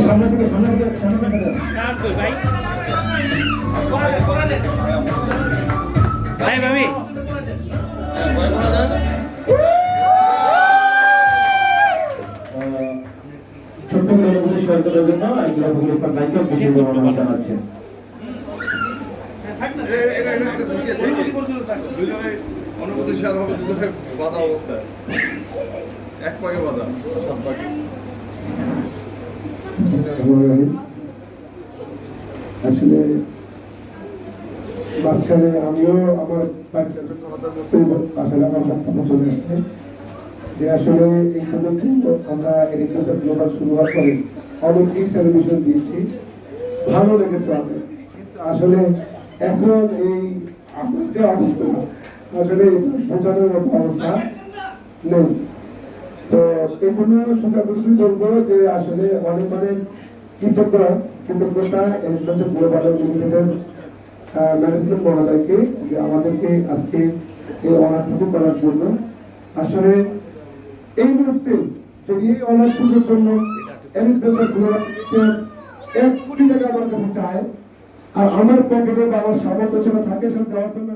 সামনে থেকে ভাই ভাই ভাবি ছোট্ট করে সরকারের জন্য জানাচ্ছেন অনুভূতি শেয়ার হবে দুজনে বাধা অবস্থায় এক পাকে বাধা সব পাকে আসলে মাঝখানে আমিও আমার আসলে আমার বক্তব্য চলে আসছে যে আসলে এই সুযোগ আমরা এগ্রিকালচার গ্লোবাল শুরু হওয়ার পরে অনেকেই সেলিব্রেশন দিচ্ছি, ভালো লেগেছে আমাদের। কিন্তু আসলে এখন এই আমাদের যে অবস্থা আসলে বোঝানোর মতো অবস্থা নেই। তো এগুলো শুধু বলবো যে আসলে অনেক অনেক কৃতজ্ঞতা এগ্রিকালচার গ্লোবাল লিমিটেডের ম্যানেজমেন্ট মহোদয়কে যে আমাদেরকে আজকে এই অনারটুকু করার জন্য। আসলে এই মুহূর্তে যদি এই অনারটুকুর জন্য এগ্রিকালচার গ্লোবাল লিমিটেড 1 কোটি টাকা আমার কাছে চায় আর আমার পকেটে বা আমার সামর্থ্য ছিল থাকে সেটা দেওয়ার জন্য